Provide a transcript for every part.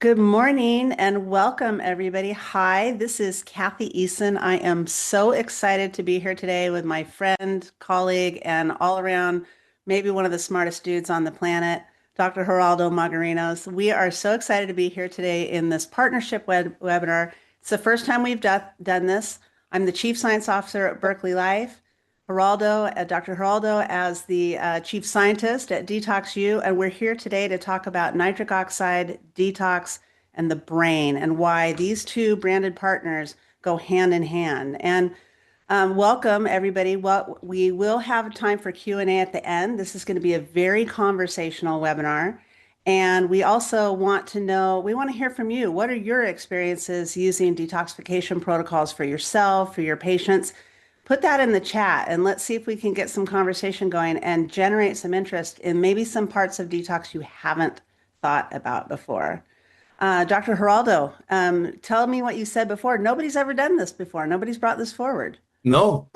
Good morning and welcome, everybody. Hi, this is Cathy Eason. I am so excited to be here today with my friend, colleague, and all around, maybe one of the smartest dudes on the planet, Dr. Haroldo Magariños. We are so excited to be here today in this partnership webinar. It's the first time we've done this. I'm the Chief Science Officer at Berkeley Life. Dr. Haroldo as the Chief Scientist at DetoxU, and we're here today to talk about nitric oxide, detox, and the brain, and why these two branded partners go hand in hand. And welcome, everybody. Well, we will have time for Q&A at the end. This is going to be a very conversational webinar. And we also want to know, we want to hear from you. What are your experiences using detoxification protocols for yourself, for your patients? Put that in the chat and let's see if we can get some conversation going and generate some interest in maybe some parts of detox you haven't thought about before. Dr. Geraldo, tell me what you said before. Nobody's ever done this before. Nobody's brought this forward. No,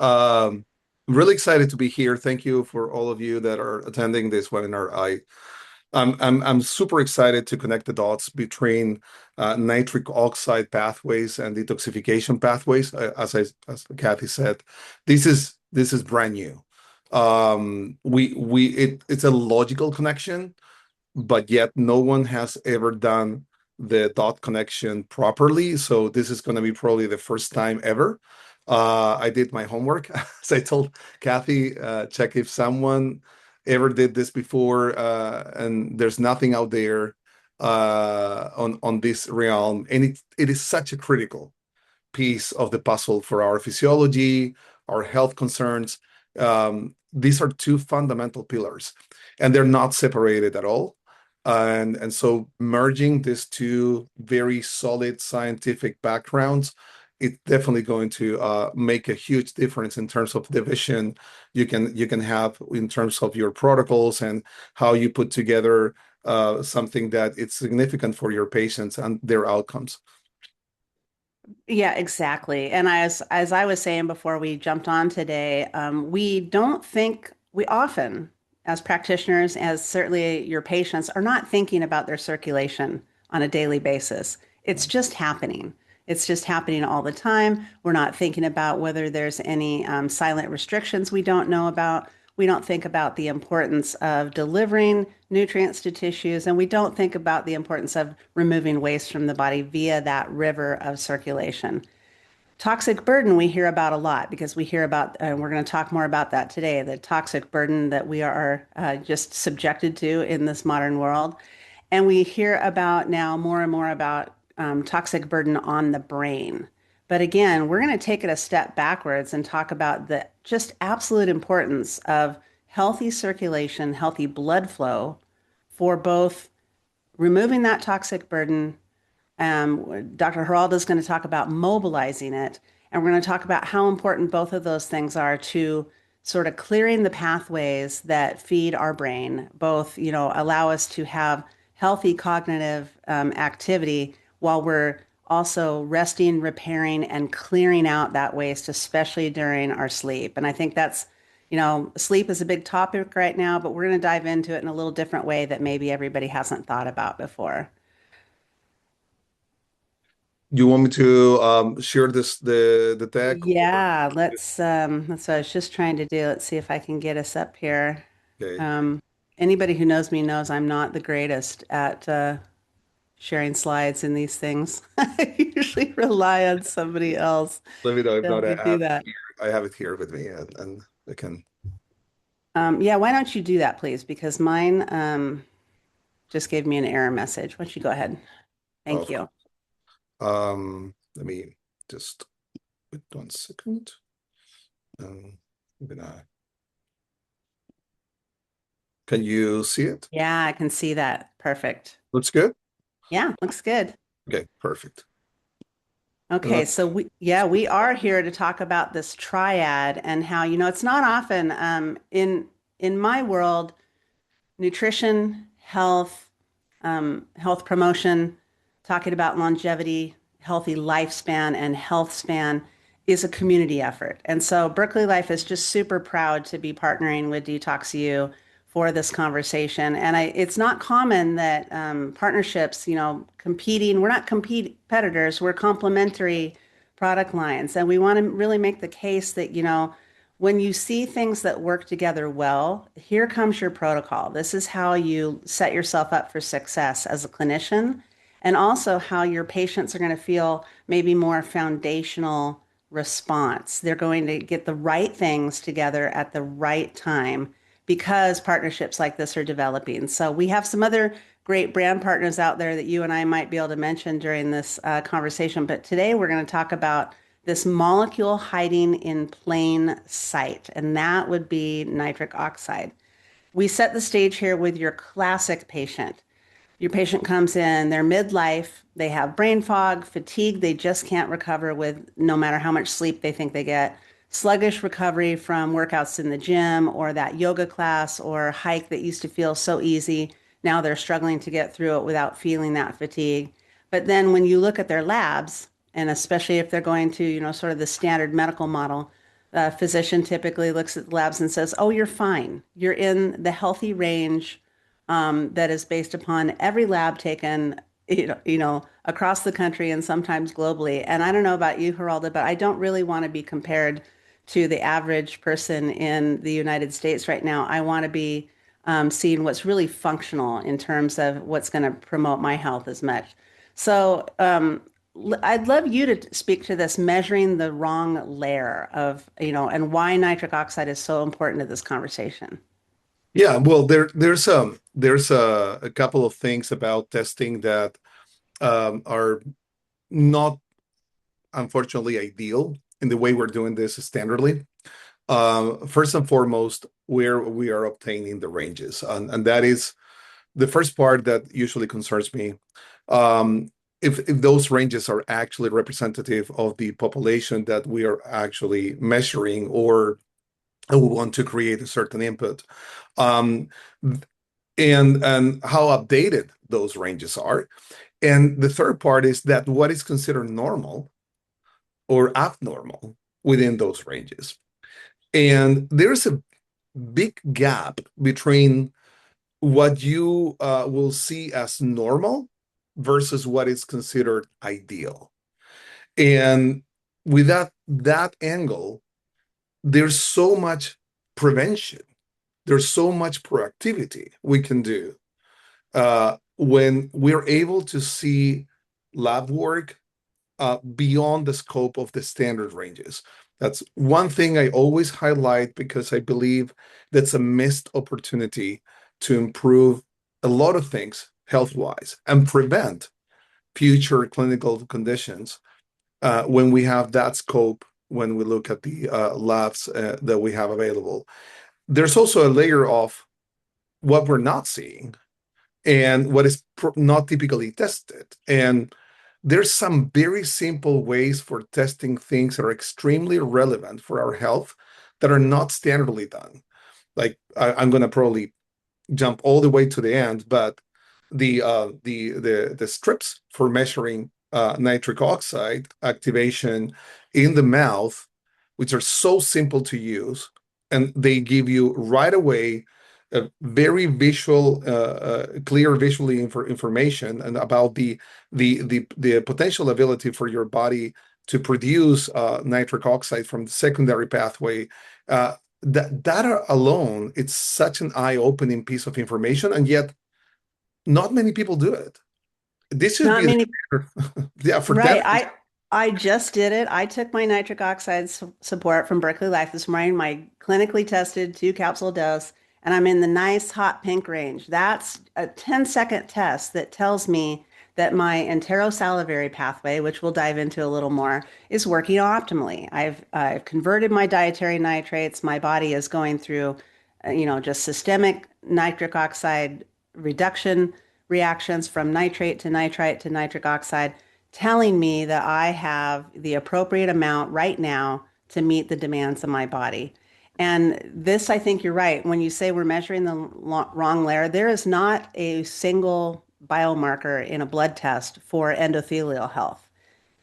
really excited to be here. Thank you for all of you that are attending this webinar. I'm super excited to connect the dots between nitric oxide pathways and detoxification pathways. As Cathy said, this is brand new. It's a logical connection, but yet no one has ever done the dot connection properly. So this is going to be probably the first time ever. I did my homework. As I told Cathy, check if someone ever did this before, and there's nothing out there on this realm. And it is such a critical piece of the puzzle for our physiology, our health concerns. These are two fundamental pillars, and they're not separated at all. And so merging these two very solid scientific backgrounds, it's definitely going to make a huge difference in terms of the vision you can have in terms of your protocols and how you put together something that it's significant for your patients and their outcomes. Yeah, exactly. And as I was saying before we jumped on today, we don't think we often, as practitioners, as certainly your patients, are not thinking about their circulation on a daily basis. It's just happening. It's just happening all the time. We're not thinking about whether there's any silent restrictions we don't know about. We don't think about the importance of delivering nutrients to tissues, and we don't think about the importance of removing waste from the body via that river of circulation. Toxic burden we hear about a lot because we hear about, and we're going to talk more about that today, the toxic burden that we are just subjected to in this modern world. And we hear about now more and more about toxic burden on the brain. But again, we're going to take it a step backwards and talk about the just absolute importance of healthy circulation, healthy blood flow for both removing that toxic burden. Dr. Geraldo is going to talk about mobilizing it, and we're going to talk about how important both of those things are to sort of clearing the pathways that feed our brain, both, allow us to have healthy cognitive activity while we're also resting, repairing, and clearing out that waste, especially during our sleep. And I think that's, sleep is a big topic right now, but we're going to dive into it in a little different way that maybe everybody hasn't thought about before. You want me to share the deck or Yeah, that's what I was just trying to do. Let's see if I can get us up here. okay. Um, Anybody who knows me knows I'm not the greatest at sharing slides in these things. I usually rely on somebody else Let me know if to help not. me do that. I have it here with me, and I can. Yeah, why don't you do that, please? Because mine just gave me an error message. Why don't you go ahead? Thank Of you. Let me just wait 1 second. I'm gonna. Can you see it? Yeah, I can see that. Perfect. Looks good. Yeah, looks good. Okay, perfect. Okay, so we are here to talk about this triad and how, it's not often in my world, nutrition, health, health promotion, talking about longevity, healthy lifespan, and health span is a community effort. And so Berkeley Life is just super proud to be partnering with DetoxU for this conversation. And it's not common that partnerships, competing, we're not competitors, we're complementary product lines. And we want to really make the case that, when you see things that work together well, here comes your protocol. This is how you set yourself up for success as a clinician, and also how your patients are going to feel maybe more foundational response. They're going to get the right things together at the right time because partnerships like this are developing. So we have some other great brand partners out there that you and I might be able to mention during this conversation. But today we're going to talk about this molecule hiding in plain sight, and that would be nitric oxide. We set the stage here with your classic patient. Your patient comes in, they're midlife, they have brain fog, fatigue, they just can't recover with no matter how much sleep they think they get, sluggish recovery from workouts in the gym or that yoga class or hike that used to feel so easy. Now they're struggling to get through it without feeling that fatigue. But then when you look at their labs, and especially if they're going to, sort of the standard medical model, a physician typically looks at the labs and says, "Oh, you're fine. You're in the healthy range that is based upon every lab taken, across the country and sometimes globally." And I don't know about you, Geralda, but I don't really want to be compared to the average person in the United States right now. I want to be seeing what's really functional in terms of what's going to promote my health as much. So I'd love you to speak to this measuring the wrong layer of, and why nitric oxide is so important to this conversation. Yeah, well, there's a couple of things about testing that are not unfortunately ideal in the way we're doing this standardly. First and foremost, where we are obtaining the ranges, and that is the first part that usually concerns me. Um, if those ranges are actually representative of the population that we are actually measuring, or we want to create a certain input, um, and how updated those ranges are. And the third part is that what is considered normal or abnormal within those ranges. And there's a big gap between what you will see as normal versus what is considered ideal. And with that angle, there's so much prevention, there's so much proactivity we can do when we're able to see lab work beyond the scope of the standard ranges. That's one thing I always highlight because I believe that's a missed opportunity to improve a lot of things health-wise and prevent future clinical conditions when we have that scope, when we look at the labs that we have available. There's also a layer of what we're not seeing and what is not typically tested. And there's some very simple ways for testing things that are extremely relevant for our health that are not standardly done. Like I'm going to probably jump all the way to the end, but the strips for measuring nitric oxide activation in the mouth, which are so simple to use, and they give you right away a very visual, clear visually information and about the potential ability for your body to produce nitric oxide from the secondary pathway. That alone, it's such an eye-opening piece of information, and yet not many people do it. This should Not be many. yeah, for Right. dentists. I just did it. I took my nitric oxide support from Berkeley Life this morning, my clinically tested 2 capsule dose, and I'm in the nice hot pink range. That's a 10-second test that tells me that my entero-salivary pathway, which we'll dive into a little more, is working optimally. I've converted my dietary nitrates. My body is going through, just systemic nitric oxide reduction reactions from nitrate to nitrite to nitric oxide, telling me that I have the appropriate amount right now to meet the demands of my body. And this, I think you're right. When you say we're measuring the wrong layer, there is not a single biomarker in a blood test for endothelial health.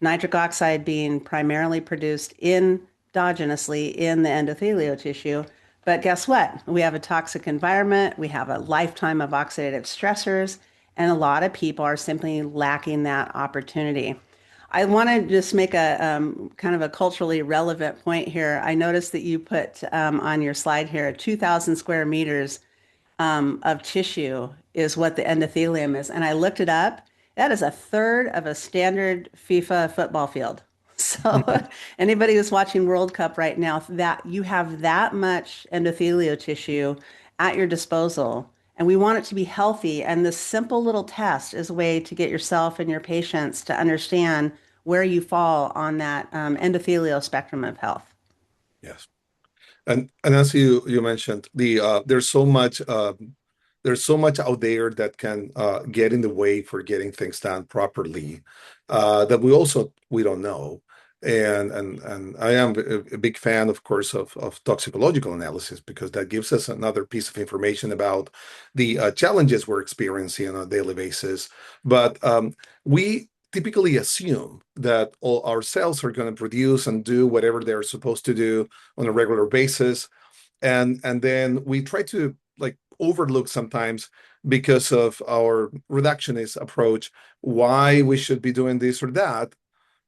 Nitric oxide being primarily produced endogenously in the endothelial tissue, But guess what? We have a toxic environment, we have a lifetime of oxidative stressors, and a lot of people are simply lacking that opportunity. I want to just make a kind of a culturally relevant point here. I noticed that you put on your slide here 2,000 square meters of tissue is what the endothelium is. And I looked it up. That is a third of a standard FIFA football field. So anybody who's watching World Cup right now, that you have that much endothelial tissue at your disposal, and we want it to be healthy. And this simple little test is a way to get yourself and your patients to understand where you fall on that endothelial spectrum of health. Yes. And as you mentioned, there's so much out there that can get in the way for getting things done properly, that we don't know. And I am a big fan, of course, of toxicological analysis, because that gives us another piece of information about the challenges we're experiencing on a daily basis. But we typically assume that all our cells are going to produce and do whatever they're supposed to do on a regular basis, and then we try to like overlook sometimes, because of our reductionist approach, why we should be doing this or that,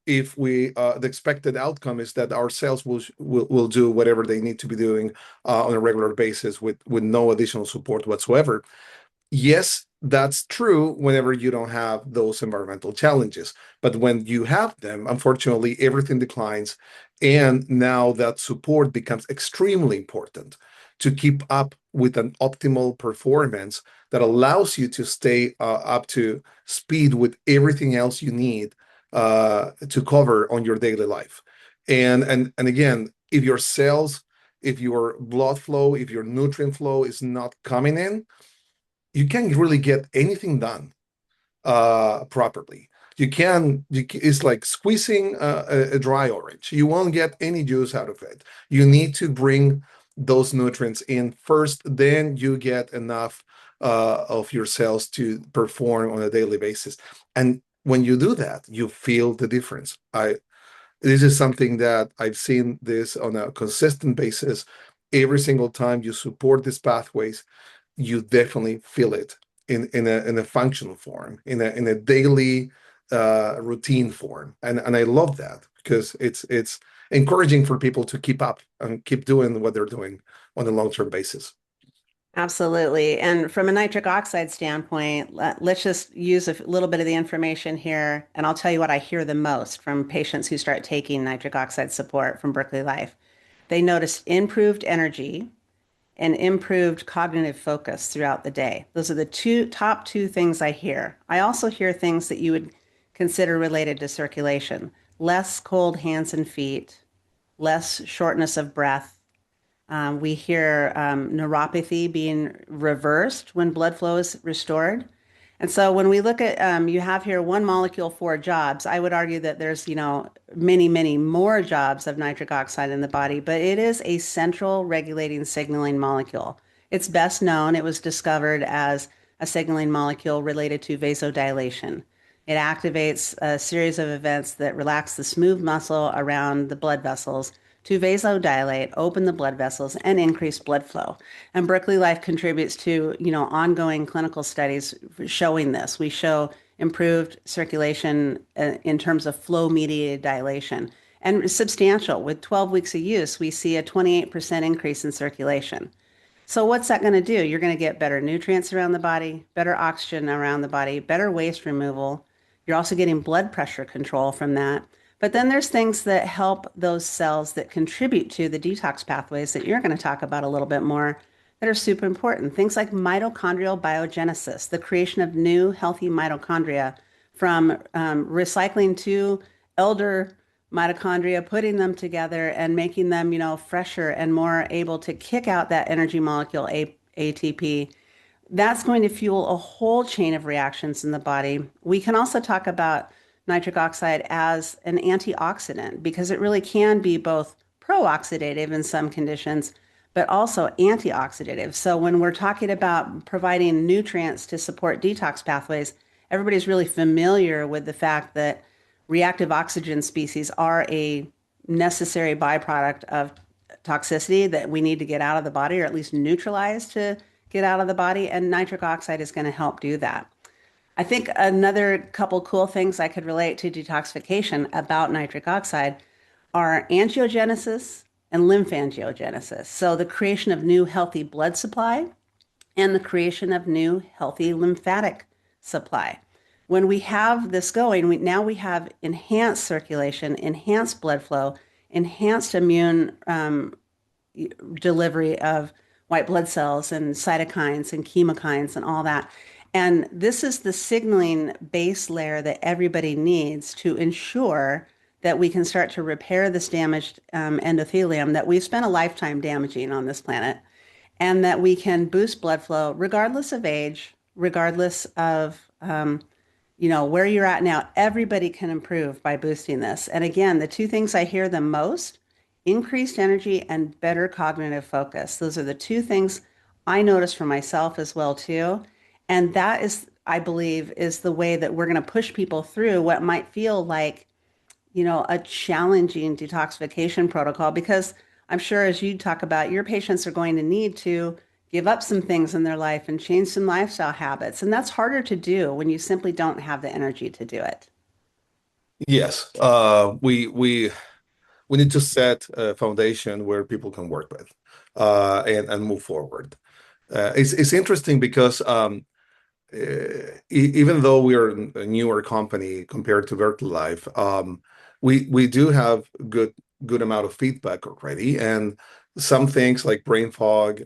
if we the expected outcome is that our cells will do whatever they need to be doing on a regular basis with no additional support whatsoever. Yes, that's true whenever you don't have those environmental challenges. But when you have them, unfortunately, everything declines. And now that support becomes extremely important to keep up with an optimal performance that allows you to stay up to speed with everything else you need to cover on your daily life. And again, if your cells, if your blood flow, if your nutrient flow is not coming in, you can't really get anything done properly. It's like squeezing a dry orange. You won't get any juice out of it. You need to bring those nutrients in first, then you get enough of your cells to perform on a daily basis. And when you do that, you feel the difference. This is something that I've seen this on a consistent basis. Every single time you support these pathways, you definitely feel it in a functional form, in a daily routine form, and I love that, because it's encouraging for people to keep up and keep doing what they're doing on a long-term basis. Absolutely. And from a nitric oxide standpoint, let's just use a little bit of the information here, and I'll tell you what I hear the most from patients who start taking nitric oxide support from Berkeley Life. They notice improved energy and improved cognitive focus throughout the day. Those are the top two things I hear. I also hear things that you would consider related to circulation: less cold hands and feet, less shortness of breath. We hear neuropathy being reversed when blood flow is restored. And so when we look at, you have here one molecule, four jobs. I would argue that there's, many, many more jobs of nitric oxide in the body, but it is a central regulating signaling molecule. It's best known, it was discovered as a signaling molecule related to vasodilation. It activates a series of events that relax the smooth muscle around the blood vessels to vasodilate, open the blood vessels, and increase blood flow. And Berkeley Life contributes to, ongoing clinical studies showing this. We show improved circulation in terms of flow-mediated dilation, and substantial. With 12 weeks of use, we see a 28% increase in circulation. So what's that going to do? You're going to get better nutrients around the body, better oxygen around the body, better waste removal. You're also getting blood pressure control from that. But then there's things that help those cells that contribute to the detox pathways that you're going to talk about a little bit more, that are super important. Things like mitochondrial biogenesis, the creation of new healthy mitochondria from recycling two elder mitochondria, putting them together and making them, fresher and more able to kick out that energy molecule, ATP. That's going to fuel a whole chain of reactions in the body. We can also talk about nitric oxide as an antioxidant, because it really can be both pro-oxidative in some conditions, but also antioxidative. So when we're talking about providing nutrients to support detox pathways, everybody's really familiar with the fact that reactive oxygen species are a necessary byproduct of toxicity that we need to get out of the body, or at least neutralize to get out of the body. And nitric oxide is going to help do that. I think another couple cool things I could relate to detoxification about nitric oxide are angiogenesis and lymphangiogenesis. So the creation of new healthy blood supply and the creation of new healthy lymphatic supply. When we have this going, now we have enhanced circulation, enhanced blood flow, enhanced immune delivery of white blood cells and cytokines and chemokines and all that. And this is the signaling base layer that everybody needs to ensure that we can start to repair this damaged endothelium that we've spent a lifetime damaging on this planet, and that we can boost blood flow regardless of age, regardless of where you're at now. Everybody can improve by boosting this. And again, the two things I hear the most: increased energy and better cognitive focus. Those are the two things I notice for myself as well too. And that is, I believe, is the way that we're going to push people through what might feel like, a challenging detoxification protocol, because I'm sure, as you talk about, your patients are going to need to give up some things in their life and change some lifestyle habits. And that's harder to do when you simply don't have the energy to do it. Yes, we need to set a foundation where people can work with and move forward. It's interesting because even though we are a newer company compared to Berkeley Life, we do have good amount of feedback already, and some things like brain fog,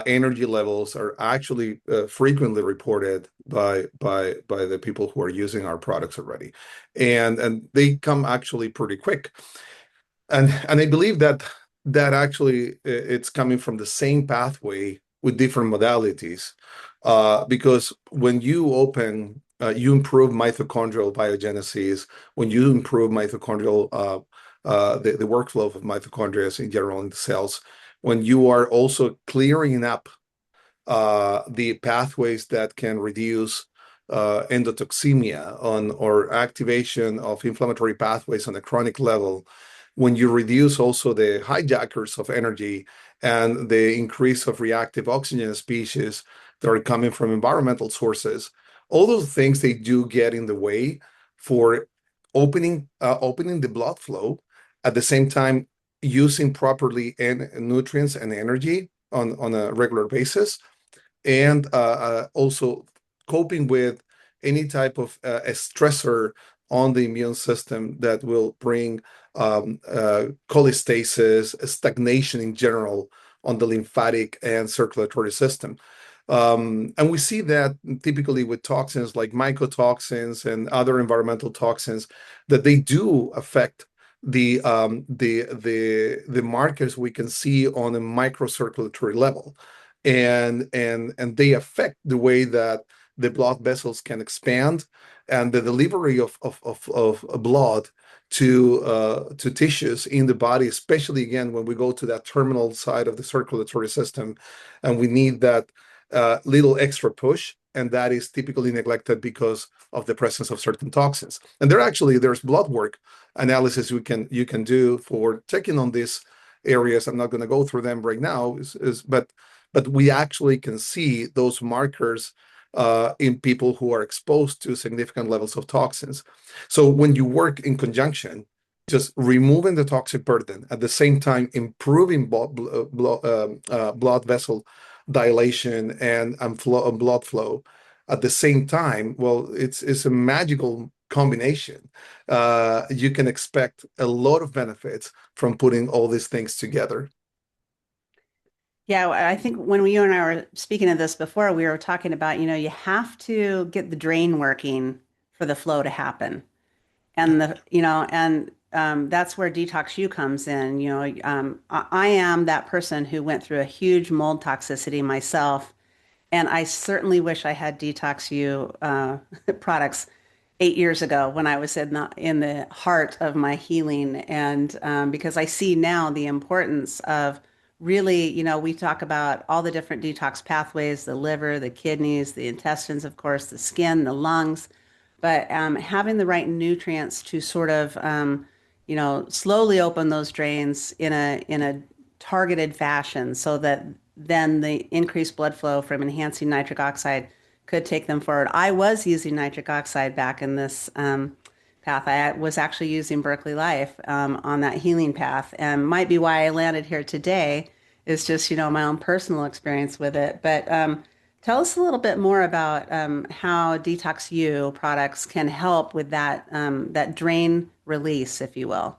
energy levels are actually frequently reported by the people who are using our products already, and they come actually pretty quick. And I believe that actually it's coming from the same pathway with different modalities, because when you you improve mitochondrial biogenesis, when you improve mitochondrial the workflow of mitochondria in general in the cells, when you are also clearing up the pathways that can reduce endotoxemia on or activation of inflammatory pathways on a chronic level, when you reduce also the hijackers of energy and the increase of reactive oxygen species that are coming from environmental sources, all those things, they do get in the way for opening the blood flow, at the same time using properly nutrients and energy on a regular basis, and also coping with any type of a stressor on the immune system that will bring cholestasis, stagnation in general on the lymphatic and circulatory system. And we see that typically with toxins like mycotoxins and other environmental toxins, that they do affect the markers we can see on a microcirculatory level, and they affect the way that the blood vessels can expand and the delivery of blood to tissues in the body, especially again when we go to that terminal side of the circulatory system, and we need that little extra push, and that is typically neglected because of the presence of certain toxins. And there's blood work analysis you can do for checking on these areas. I'm not going to go through them right now, but we actually can see those markers in people who are exposed to significant levels of toxins. So when you work in conjunction, just removing the toxic burden, at the same time improving blood vessel dilation and blood flow at the same time, well, it's a magical combination. You can expect a lot of benefits from putting all these things together. Yeah, I think when you and I were speaking of this before, we were talking about, you have to get the drain working for the flow to happen. And that's where DetoxU comes in. I am that person who went through a huge mold toxicity myself, and I certainly wish I had DetoxU products 8 years ago when I was in the heart of my healing. And because I see now the importance of really, we talk about all the different detox pathways: the liver, the kidneys, the intestines, of course, the skin, the lungs, but having the right nutrients to sort of, slowly open those drains in a targeted fashion so that then the increased blood flow from enhancing nitric oxide could take them forward. I was using nitric oxide back in this path. I was actually using Berkeley Life on that healing path, and might be why I landed here today is just, my own personal experience with it. But tell us a little bit more about how DetoxU products can help with that drain release, if you will.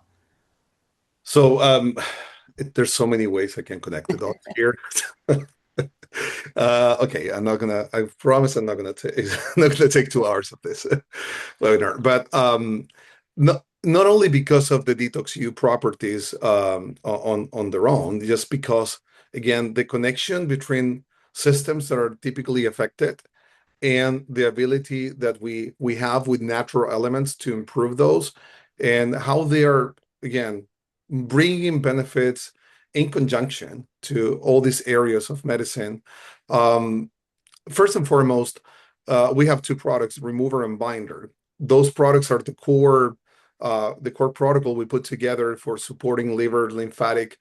So there's so many ways I can connect the dots here. Okay, I promise I'm not gonna take not gonna take 2 hours of this webinar. But not only because of the DetoxU properties on their own, just because again the connection between systems that are typically affected and the ability that we have with natural elements to improve those, and how they are again bringing benefits in conjunction to all these areas of medicine. Um, First and foremost, we have two products, remover and binder. Those products are the core protocol we put together for supporting liver, lymphatic,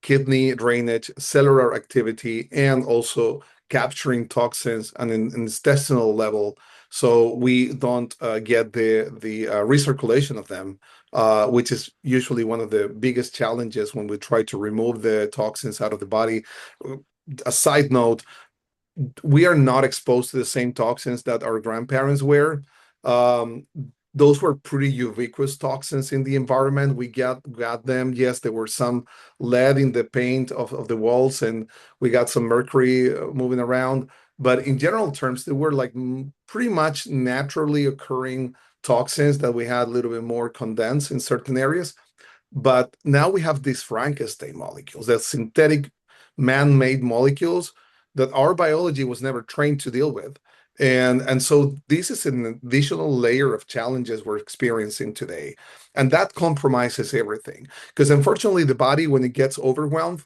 kidney drainage, cellular activity, and also capturing toxins on an intestinal level, so we don't get the recirculation of them, which is usually one of the biggest challenges when we try to remove the toxins out of the body. A side note, we are not exposed to the same toxins that our grandparents were. Um, those were pretty ubiquitous toxins in the environment. We got them. Yes, there were some lead in the paint of the walls, and we got some mercury moving around. But in general terms, they were like pretty much naturally occurring toxins that we had a little bit more condensed in certain areas. But now we have these Frankenstein molecules, that synthetic man-made molecules that our biology was never trained to deal with. And so this is an additional layer of challenges we're experiencing today. And that compromises everything. Because unfortunately, the body, when it gets overwhelmed,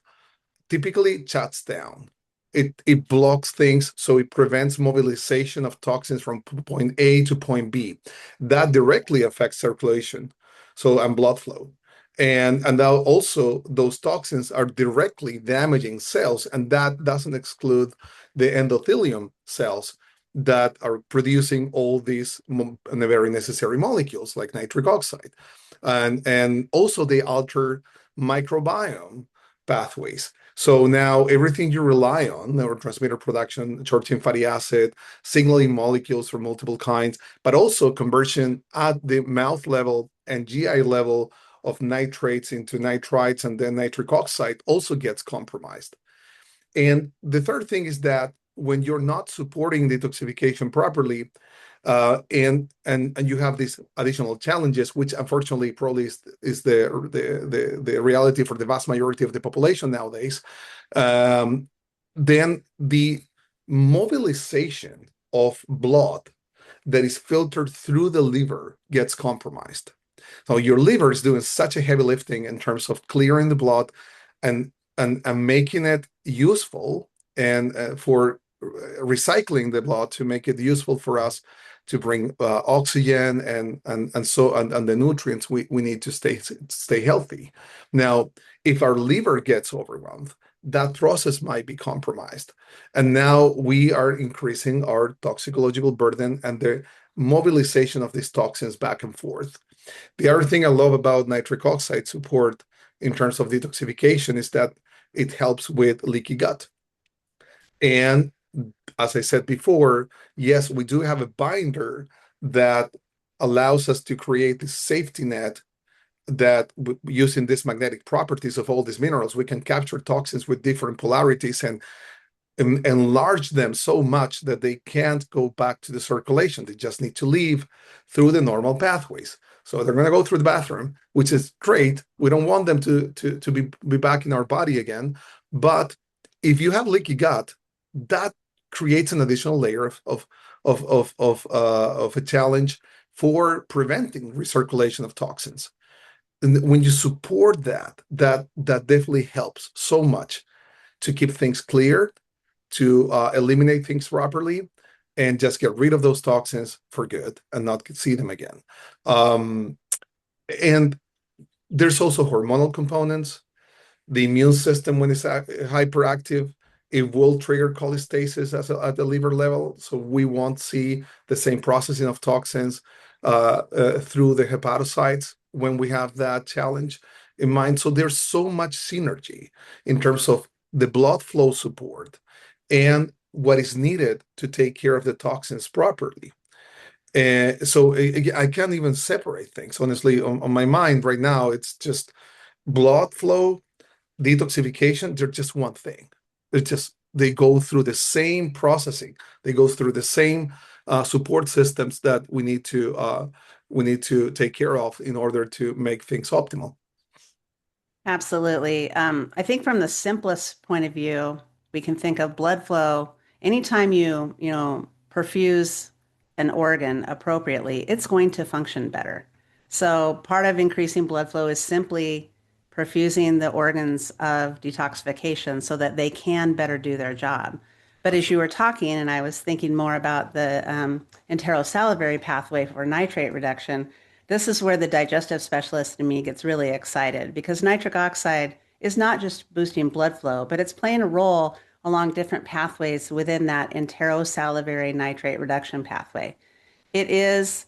typically shuts down. It blocks things, so it prevents mobilization of toxins from point A to point B. That directly affects circulation, and blood flow. And now also those toxins are directly damaging cells, and that doesn't exclude the endothelium cells that are producing all these very necessary molecules like nitric oxide. And also they alter microbiome pathways. So now everything you rely on, neurotransmitter production, short-chain fatty acid, signaling molecules from multiple kinds, but also conversion at the mouth level and GI level of nitrates into nitrites and then nitric oxide also gets compromised. And the third thing is that when you're not supporting detoxification properly, and you have these additional challenges, which unfortunately probably is the reality for the vast majority of the population nowadays, then the mobilization of blood that is filtered through the liver gets compromised. So your liver is doing such a heavy lifting in terms of clearing the blood and making it useful, and for recycling the blood to make it useful for us to bring oxygen and the nutrients we need to stay healthy. Now, if our liver gets overwhelmed, that process might be compromised, and now we are increasing our toxicological burden and the mobilization of these toxins back and forth. The other thing I love about nitric oxide support in terms of detoxification is that it helps with leaky gut. And as I said before, yes, we do have a binder that allows us to create this safety net that using these magnetic properties of all these minerals, we can capture toxins with different polarities and enlarge them so much that they can't go back to the circulation. They just need to leave through the normal pathways. So they're going to go through the bathroom, which is great. We don't want them to be back in our body again. But if you have leaky gut, that creates an additional layer of a challenge for preventing recirculation of toxins. And when you support that definitely helps so much to keep things clear, to eliminate things properly, and just get rid of those toxins for good and not see them again. And there's also hormonal components. The immune system, when it's hyperactive, it will trigger cholestasis at the liver level. So we won't see the same processing of toxins through the hepatocytes when we have that challenge in mind. So there's so much synergy in terms of the blood flow support and what is needed to take care of the toxins properly. And so I can't even separate things. Honestly, on my mind right now, it's just blood flow, detoxification. They're just one thing. It's just they go through the same processing. They go through the same support systems that we need to take care of in order to make things optimal. Absolutely. I think from the simplest point of view, we can think of blood flow. Anytime you perfuse an organ appropriately, it's going to function better. So part of increasing blood flow is simply perfusing the organs of detoxification so that they can better do their job. But as you were talking, and I was thinking more about the entero-salivary pathway for nitrate reduction, this is where the digestive specialist in me gets really excited because nitric oxide is not just boosting blood flow, but it's playing a role along different pathways within that entero-salivary nitrate reduction pathway. It is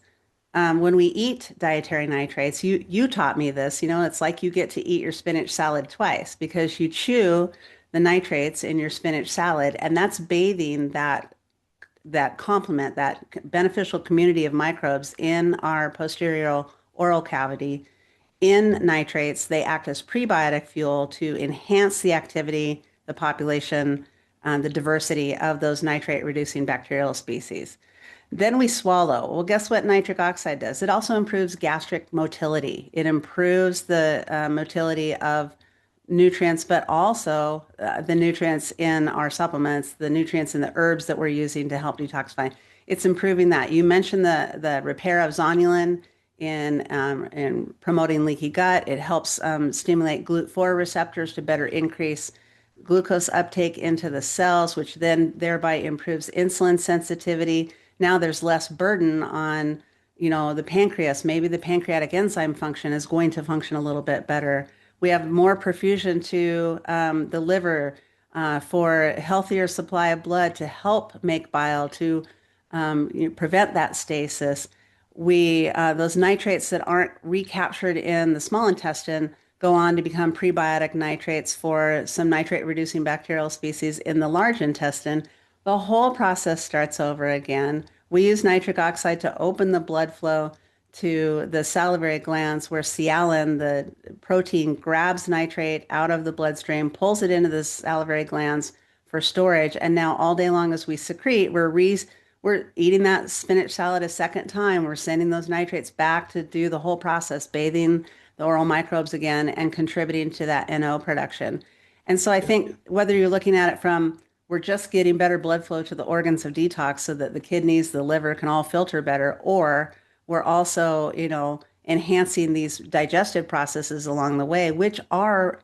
when we eat dietary nitrates, you taught me this, it's like you get to eat your spinach salad twice because you chew the nitrates in your spinach salad, and that's bathing that complement, that beneficial community of microbes in our posterior oral cavity in nitrates. They act as prebiotic fuel to enhance the activity, the population, the diversity of those nitrate reducing bacterial species. Then we swallow. Well, guess what nitric oxide does? It also improves gastric motility. It improves the motility of nutrients, but also the nutrients in our supplements, the nutrients in the herbs that we're using to help detoxify. It's improving that. You mentioned the repair of zonulin in promoting leaky gut. It helps stimulate GLUT4 receptors to better increase glucose uptake into the cells, which then thereby improves insulin sensitivity. Now there's less burden on, the pancreas. Maybe the pancreatic enzyme function is going to function a little bit better. We have more perfusion to the liver for healthier supply of blood to help make bile to prevent that stasis. We those nitrates that aren't recaptured in the small intestine go on to become prebiotic nitrates for some nitrate reducing bacterial species in the large intestine. The whole process starts over again. We use nitric oxide to open the blood flow to the salivary glands where sialin, the protein, grabs nitrate out of the bloodstream, pulls it into the salivary glands for storage. And now all day long as we secrete, we're eating that spinach salad a second time. We're sending those nitrates back to do the whole process, bathing the oral microbes again and contributing to that NO production. And so I think whether you're looking at it from we're just getting better blood flow to the organs of detox so that the kidneys, the liver can all filter better, or we're also, enhancing these digestive processes along the way, which are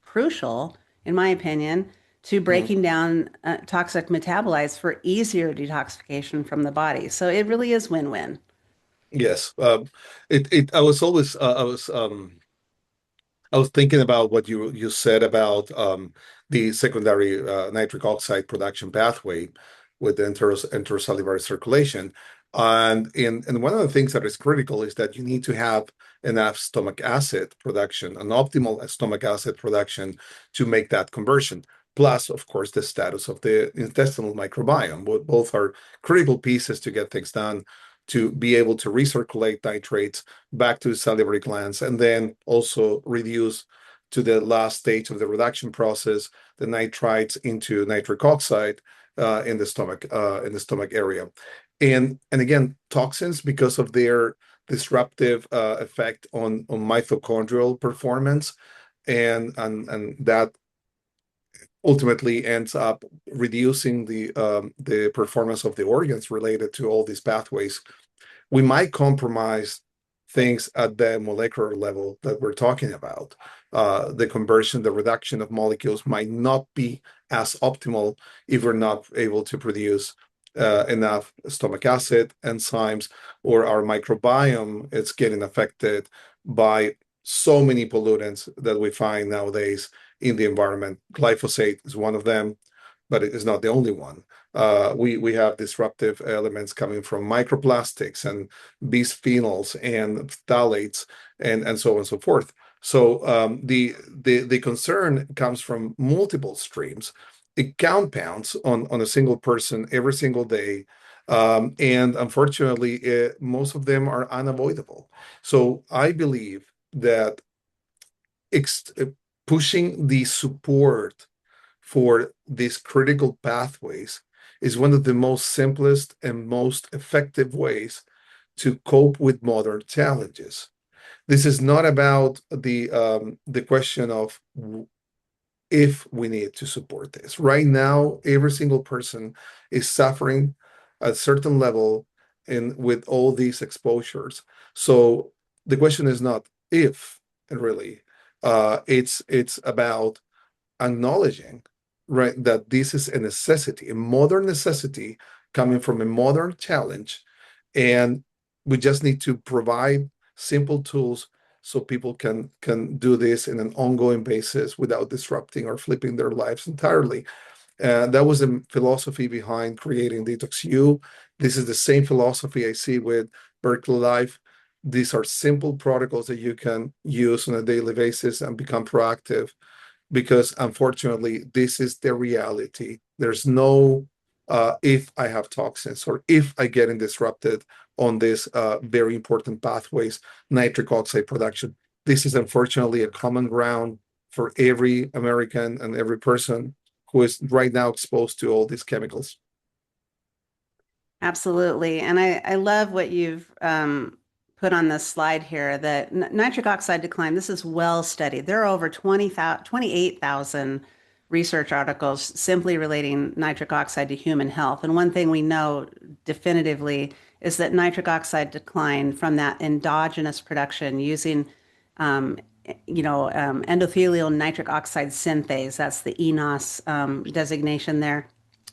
crucial, in my opinion, to Mm. breaking down toxic metabolites for easier detoxification from the body. So it really is win-win. Yes. I was always I was thinking about what you said about the secondary nitric oxide production pathway with the enterosalivary circulation. And one of the things that is critical is that you need to have enough stomach acid production, an optimal stomach acid production to make that conversion. Plus, of course, the status of the intestinal microbiome. Both are critical pieces to get things done to be able to recirculate nitrates back to the salivary glands, and then also reduce to the last stage of the reduction process the nitrites into nitric oxide in the stomach area. And again, toxins, because of their disruptive effect on mitochondrial performance, and that ultimately ends up reducing the performance of the organs related to all these pathways. We might compromise things at the molecular level that we're talking about. The conversion, the reduction of molecules might not be as optimal if we're not able to produce enough stomach acid enzymes, or our microbiome is getting affected by so many pollutants that we find nowadays in the environment. Glyphosate is one of them, but it is not the only one. We have disruptive elements coming from microplastics and bisphenols and phthalates and so on and so forth. So the concern comes from multiple streams. It compounds on a single person every single day. And unfortunately, most of them are unavoidable. So I believe that ex pushing the support for these critical pathways is one of the most simplest and most effective ways to cope with modern challenges. This is not about the question of if we need to support this. Right now, every single person is suffering at a certain level in with all these exposures. So the question is not if, really. It's about acknowledging, right, that this is a necessity, a modern necessity coming from a modern challenge, and we just need to provide simple tools so people can do this in an ongoing basis without disrupting or flipping their lives entirely. That was the philosophy behind creating DetoxU. This is the same philosophy I see with Berkeley Life. These are simple protocols that you can use on a daily basis and become proactive, because unfortunately, this is the reality. There's no if I have toxins or if I get disrupted on this very important pathways, nitric oxide production. This is unfortunately a common ground for every American and every person who is right now exposed to all these chemicals. Absolutely. And I love what you've put on this slide here that nitric oxide decline, this is well studied. There are over 28,000 research articles simply relating nitric oxide to human health. And one thing we know definitively is that nitric oxide decline from that endogenous production using endothelial nitric oxide synthase, that's the ENOS designation there.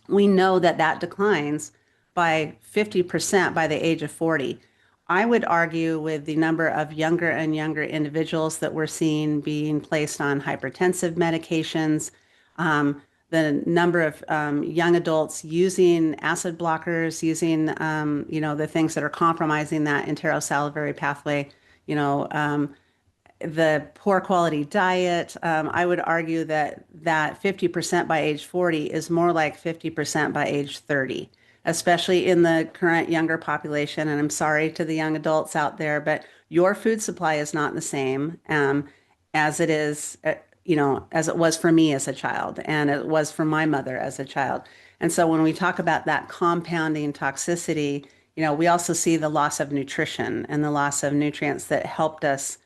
We know that that declines by 50% by the age of 40. I would argue with the number of younger and younger individuals that we're seeing being placed on hypertensive medications, the number of young adults using acid blockers, using, the things that are compromising that entero-salivary pathway, the poor quality diet. I would argue that 50% by age 40 is more like 50% by age 30, especially in the current younger population. And I'm sorry to the young adults out there, but your food supply is not the same as it is, as it was for me as a child, and it was for my mother as a child. And so when we talk about that compounding toxicity, we also see the loss of nutrition and the loss of nutrients that helped us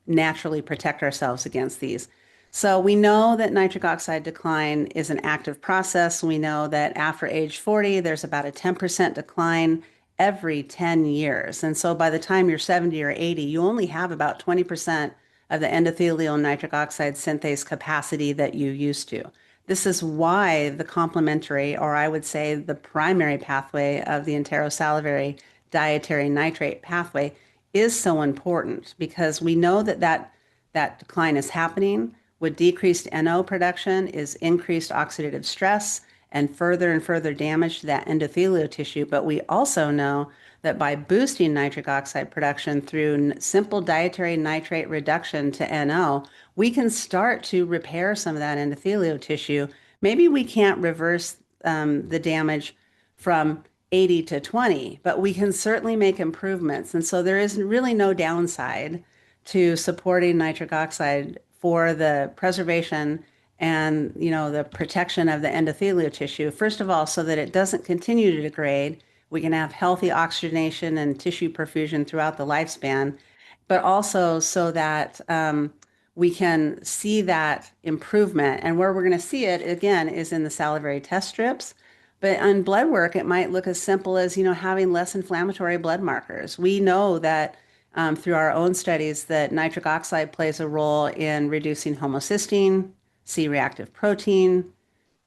naturally protect ourselves against these. So we know that nitric oxide decline is an active process. We know that after age 40, there's about a 10% decline every 10 years. And so by the time you're 70 or 80, you only have about 20% of the endothelial nitric oxide synthase capacity that you used to. This is why the complementary, or I would say the primary pathway of the entero-salivary dietary nitrate pathway is so important, because we know that decline is happening. With decreased NO production is increased oxidative stress and further damage to that endothelial tissue. But we also know that by boosting nitric oxide production through simple dietary nitrate reduction to NO, we can start to repair some of that endothelial tissue. Maybe we can't reverse the damage from 80 to 20, but we can certainly make improvements. And so there is really no downside to supporting nitric oxide for the preservation and, the protection of the endothelial tissue. First of all, so that it doesn't continue to degrade. We can have healthy oxygenation and tissue perfusion throughout the lifespan, but also so that we can see that improvement. And where we're going to see it, again, is in the salivary test strips. But on blood work, it might look as simple as, having less inflammatory blood markers. We know that through our own studies that nitric oxide plays a role in reducing homocysteine, C-reactive protein,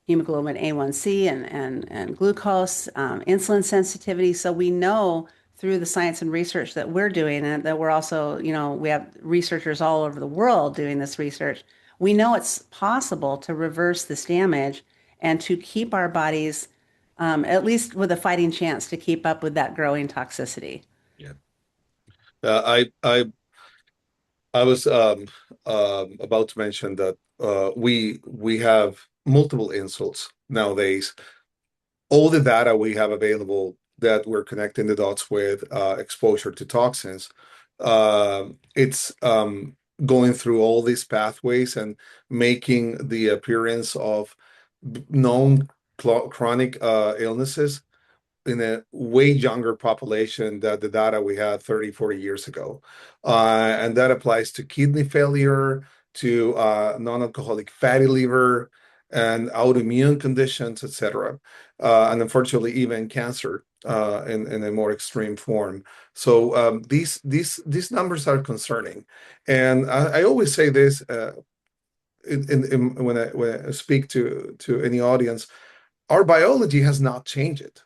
hemoglobin A1C and glucose, insulin sensitivity. So we know through the science and research that we're doing, and that we're also, we have researchers all over the world doing this research, we know it's possible to reverse this damage and to keep our bodies, at least with a fighting chance to keep up with that growing toxicity. Yeah. I was about to mention that we have multiple insults nowadays. All the data we have available that we're connecting the dots with exposure to toxins, it's going through all these pathways and making the appearance of known chronic illnesses in a way younger population than the data we had 30, 40 years ago. And that applies to kidney failure, to non-alcoholic fatty liver, and autoimmune conditions, etc. And unfortunately, even cancer in a more extreme form. So these numbers are concerning. And I always say this when I speak to any audience, our biology has not changed.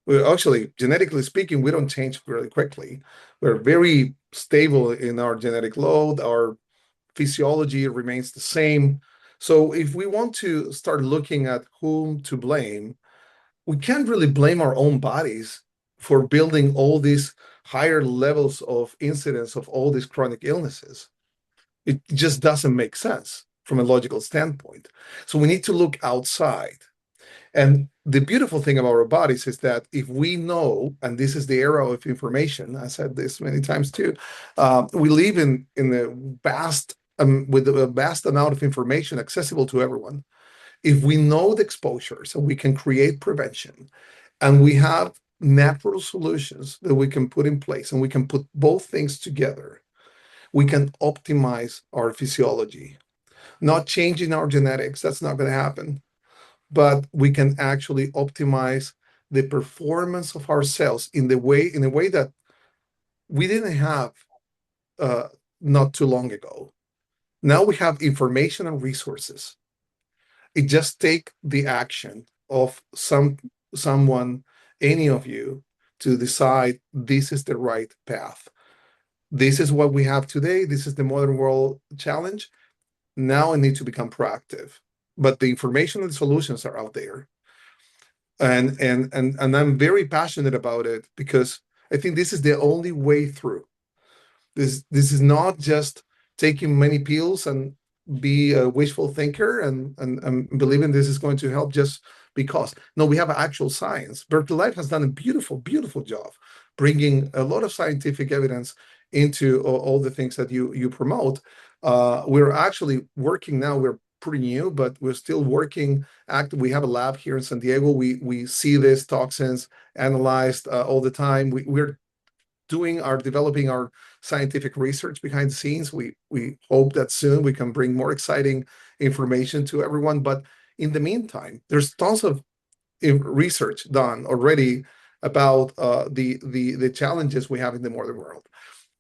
Well, actually, genetically speaking, we don't change really quickly. We're very stable in our genetic load. Our physiology remains the same. So if we want to start looking at whom to blame, we can't really blame our own bodies for building all these higher levels of incidence of all these chronic illnesses. It just doesn't make sense from a logical standpoint. So we need to look outside. And the beautiful thing about our bodies is that if we know, and this is the era of information, I said this many times too, we live in a vast, with a vast amount of information accessible to everyone. If we know the exposures and we can create prevention, and we have natural solutions that we can put in place, and we can put both things together, we can optimize our physiology. Not changing our genetics, that's not going to happen, but we can actually optimize the performance of our cells in a way that we didn't have not too long ago. Now we have information and resources. It just take the action of someone, any of you, to decide this is the right path. This is what we have today. This is the modern world challenge. Now I need to become proactive. But the information and the solutions are out there. And I'm very passionate about it because I think this is the only way through. This is not just taking many pills and be a wishful thinker and believing this is going to help just because. No, we have actual science. Berkeley Life has done a beautiful, beautiful job bringing a lot of scientific evidence into all the things that you promote. We're actually working now. We're pretty new, but we're still working. We have a lab here in San Diego. We see these toxins analyzed all the time. We're developing our scientific research behind the scenes. We hope that soon we can bring more exciting information to everyone. But in the meantime, there's tons of research done already about the challenges we have in the modern world.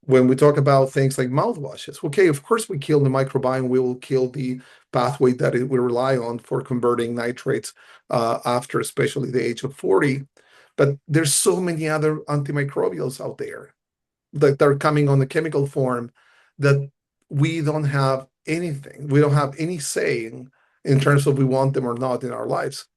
When we talk about things like mouthwashes, okay, of course we kill the microbiome, we will kill the pathway that we rely on for converting nitrates after especially the age of 40. But there's so many other antimicrobials out there that are coming on the chemical form that we don't have anything. We don't have any say in terms of we want them or not in our lives.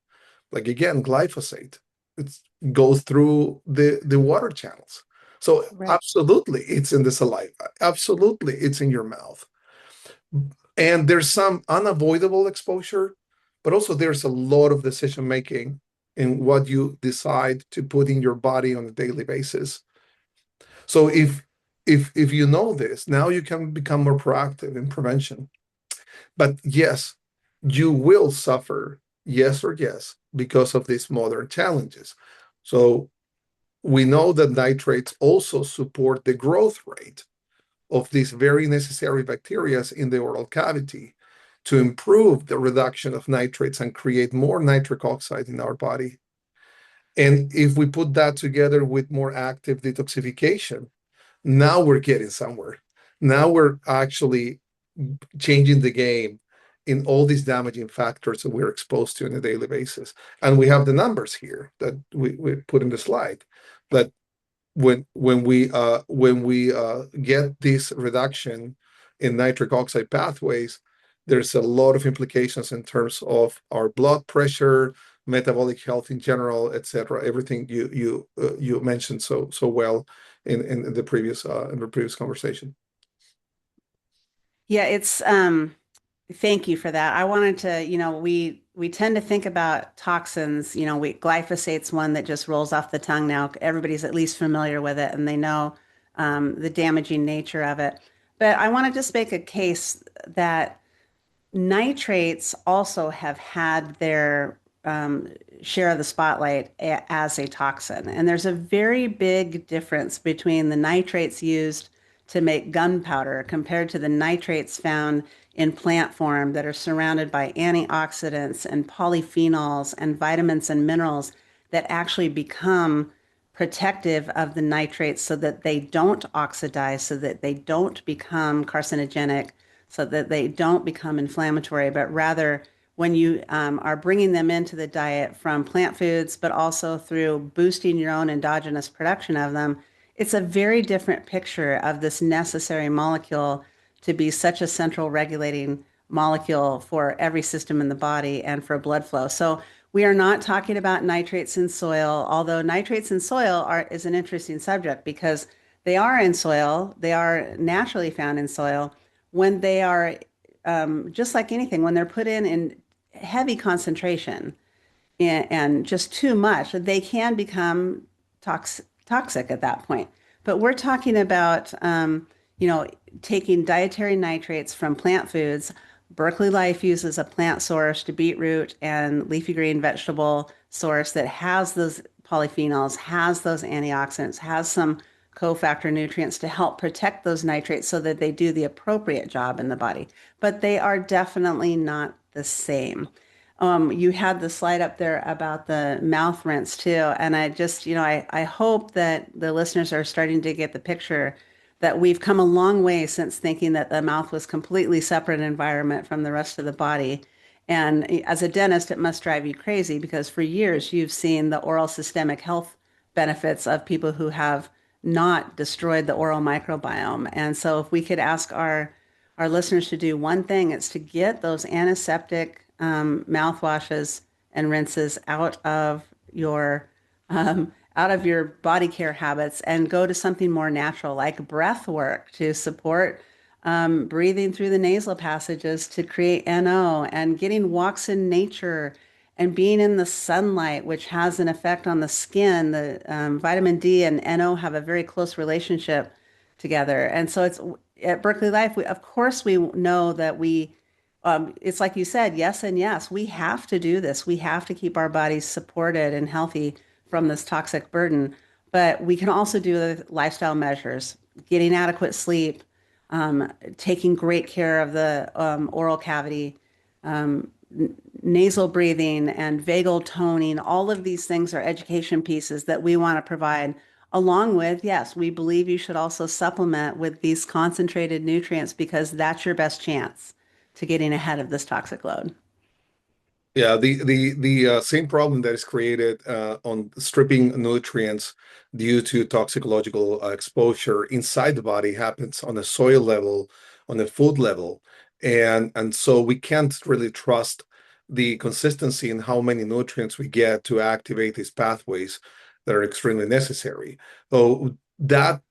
Like again, glyphosate, it goes through the water channels. So Right. absolutely, it's in the saliva. Absolutely, it's in your mouth. And there's some unavoidable exposure, but also there's a lot of decision making in what you decide to put in your body on a daily basis. So if you know this, now you can become more proactive in prevention. But yes, you will suffer, yes or yes, because of these modern challenges. So we know that nitrates also support the growth rate of these very necessary bacteria in the oral cavity to improve the reduction of nitrates and create more nitric oxide in our body. And if we put that together with more active detoxification, now we're getting somewhere. Now we're actually changing the game in all these damaging factors that we're exposed to on a daily basis. And we have the numbers here that we put in the slide. But when we get this reduction in nitric oxide pathways, there's a lot of implications in terms of our blood pressure, metabolic health in general, etc. Everything you mentioned so well in the previous conversation. Yeah, it's thank you for that. I wanted to, we tend to think about toxins, we glyphosate's one that just rolls off the tongue now. Everybody's at least familiar with it and they know the damaging nature of it. But I want to just make a case that nitrates also have had their share of the spotlight as a toxin. And there's a very big difference between the nitrates used to make gunpowder compared to the nitrates found in plant form that are surrounded by antioxidants and polyphenols and vitamins and minerals that actually become protective of the nitrates so that they don't oxidize, so that they don't become carcinogenic, so that they don't become inflammatory, but rather when you are bringing them into the diet from plant foods, but also through boosting your own endogenous production of them, it's a very different picture of this necessary molecule to be such a central regulating molecule for every system in the body and for blood flow. So we are not talking about nitrates in soil, although nitrates in soil is an interesting subject because they are in soil, they are naturally found in soil when they are just like anything, when they're put in heavy concentration and just too much, they can become toxic at that point. But we're talking about, you know, taking dietary nitrates from plant foods. Berkeley Life uses a plant source to beetroot and leafy green vegetable source that has those polyphenols, has those antioxidants, has some cofactor nutrients to help protect those nitrates so that they do the appropriate job in the body. But they are definitely not the same. You had the slide up there about the mouth rinse too. And I just, I hope that the listeners are starting to get the picture that we've come a long way since thinking that the mouth was completely separate environment from the rest of the body. And as a dentist, it must drive you crazy because for years you've seen the oral systemic health benefits of people who have not destroyed the oral microbiome. And so if we could ask our listeners to do one thing, it's to get those antiseptic mouthwashes and rinses out of your body care habits and go to something more natural like breath work to support breathing through the nasal passages to create NO and getting walks in nature and being in the sunlight, which has an effect on the skin. The vitamin D and NO have a very close relationship together. And so it's at Berkeley Life, of course, we know that it's like you said, yes and yes. We have to do this. We have to keep our bodies supported and healthy from this toxic burden. But we can also do the lifestyle measures, getting adequate sleep, taking great care of the oral cavity, nasal breathing, and vagal toning. All of these things are education pieces that we want to provide. Along with, yes, we believe you should also supplement with these concentrated nutrients because that's your best chance to getting ahead of this toxic load. Yeah, the same problem that is created on stripping nutrients due to toxicological exposure inside the body happens on a soil level, on a food level, and so we can't really trust the consistency in how many nutrients we get to activate these pathways that are extremely necessary. So that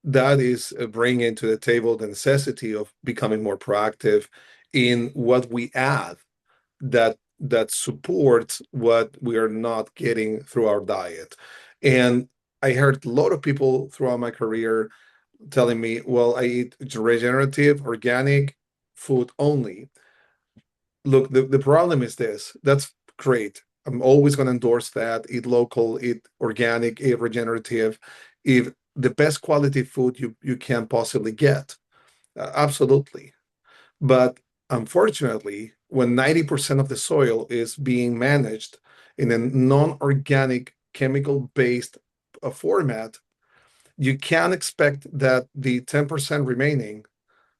is bringing to the table the necessity of becoming more proactive in what we add that supports what we are not getting through our diet. And I heard a lot of people throughout my career telling me, well, I eat regenerative, organic food only. Look, the problem is this. That's great. I'm always going to endorse that. Eat local, eat organic, eat regenerative, eat the best quality food you can possibly get. Absolutely. But unfortunately, when 90% of the soil is being managed in a non-organic, chemical-based format, you can't expect that the 10% remaining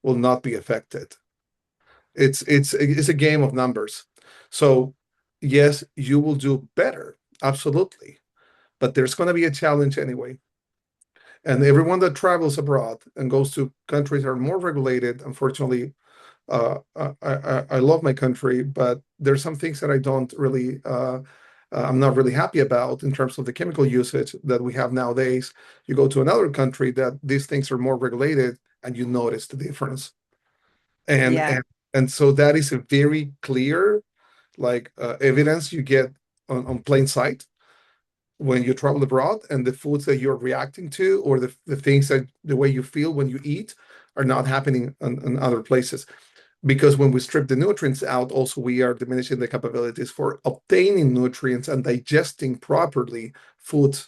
will not be affected. It's a game of numbers. So yes, you will do better, absolutely. But there's going to be a challenge anyway. And everyone that travels abroad and goes to countries that are more regulated, unfortunately, I love my country, but there's some things that I don't really, I'm not really happy about in terms of the chemical usage that we have nowadays. You go to another country that these things are more regulated, and you notice the difference. And Yeah. and and so that is a very clear, like evidence you get on plain sight when you travel abroad, and the foods that you're reacting to, or the things that the way you feel when you eat, are not happening in other places. Because when we strip the nutrients out, also we are diminishing the capabilities for obtaining nutrients and digesting properly food,